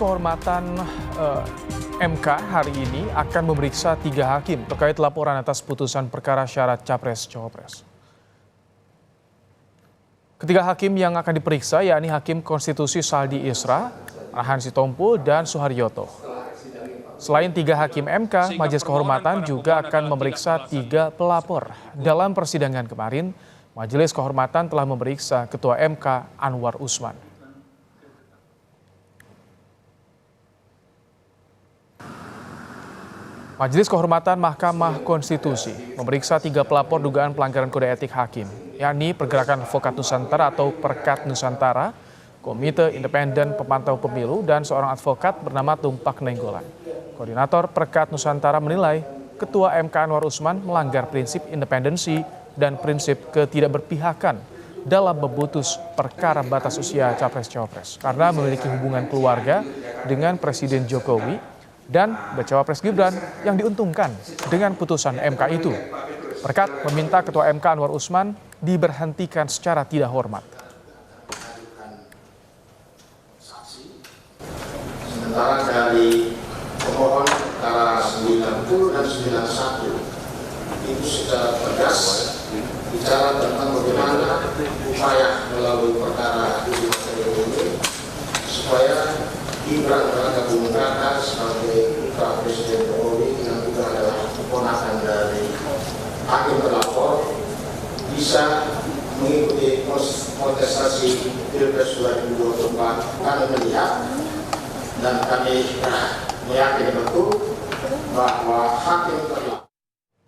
Kehormatan MK hari ini akan memeriksa 3 hakim terkait laporan atas putusan perkara syarat Capres-Cawapres. Ketiga hakim yang akan diperiksa yakni Hakim Konstitusi Saldi Isra, Rahan Sitompul, dan Suharyoto. Selain 3 hakim MK, Majelis Kehormatan juga akan memeriksa 3 pelapor. Dalam persidangan kemarin, Majelis Kehormatan telah memeriksa Ketua MK Anwar Usman. Majelis Kehormatan Mahkamah Konstitusi memeriksa 3 pelapor dugaan pelanggaran kode etik hakim, yakni Pergerakan Advokat Nusantara atau Perkat Nusantara, Komite Independen Pemantau Pemilu, dan seorang advokat bernama Tumpak Nenggolan. Koordinator Perkat Nusantara menilai Ketua MK Anwar Usman melanggar prinsip independensi dan prinsip ketidakberpihakan dalam memutus perkara batas usia Capres-Cawapres karena memiliki hubungan keluarga dengan Presiden Jokowi dan bacawa Pres Gibran yang diuntungkan dengan putusan MK itu. Perkat meminta Ketua MK Anwar Usman diberhentikan secara tidak hormat. Sementara dari pemohon perkara 90 dan 91 itu secara tegas bicara tentang bagaimana upaya melalui perkara ini supaya Gibran Raka Buming Raka sebagai putra Presiden Jokowi yang juga adalah keponakan dari hakim terlapor bisa mengikuti kontestasi Pilpres 2024. Kami melihat dan kami meyakini betul bahwa hakim terlapor.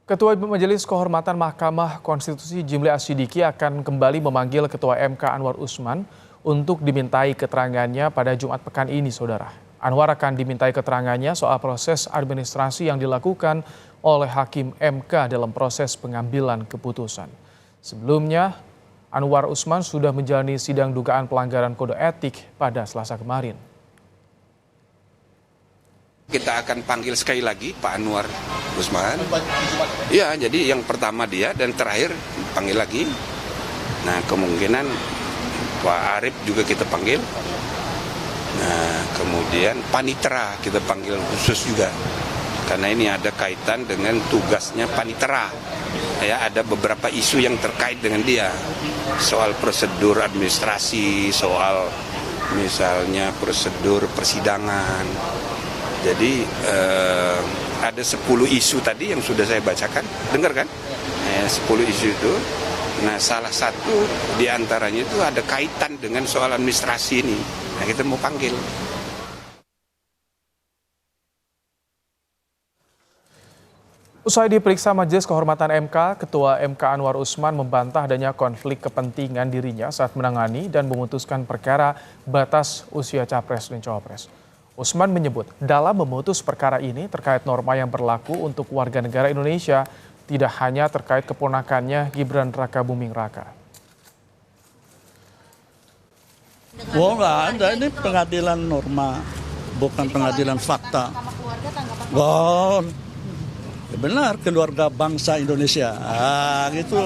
Ketua Majelis Kehormatan Mahkamah Konstitusi Jimli Asyidiki akan kembali memanggil Ketua MK Anwar Usman untuk dimintai keterangannya pada Jumat pekan ini, Saudara. Anwar akan dimintai keterangannya soal proses administrasi yang dilakukan oleh Hakim MK dalam proses pengambilan keputusan. Sebelumnya, Anwar Usman sudah menjalani sidang dugaan pelanggaran kode etik pada Selasa kemarin. Kita akan panggil sekali lagi Pak Anwar Usman. Ya, jadi yang pertama dia dan terakhir panggil lagi. Nah, kemungkinan Pak Arief juga kita panggil. Nah, kemudian Panitera kita panggil khusus juga. Karena ini ada kaitan dengan tugasnya Panitera. Ya, ada beberapa isu yang terkait dengan dia. Soal prosedur administrasi, soal misalnya prosedur persidangan. Jadi ada 10 isu tadi yang sudah saya bacakan. Dengar kan? 10 isu itu. Nah, salah satu di antaranya itu ada kaitan dengan soal administrasi ini. Nah, kita mau panggil. Usai diperiksa Majelis Kehormatan MK, Ketua MK Anwar Usman membantah adanya konflik kepentingan dirinya saat menangani dan memutuskan perkara batas usia Capres dan Cawapres. Usman menyebut dalam memutus perkara ini terkait norma yang berlaku untuk warga negara Indonesia, tidak hanya terkait keponakannya Gibran Raka Buming Raka. Oh, nggak ada, ini pengadilan norma, bukan pengadilan fakta. Oh, ya benar, keluarga bangsa Indonesia. Gitu.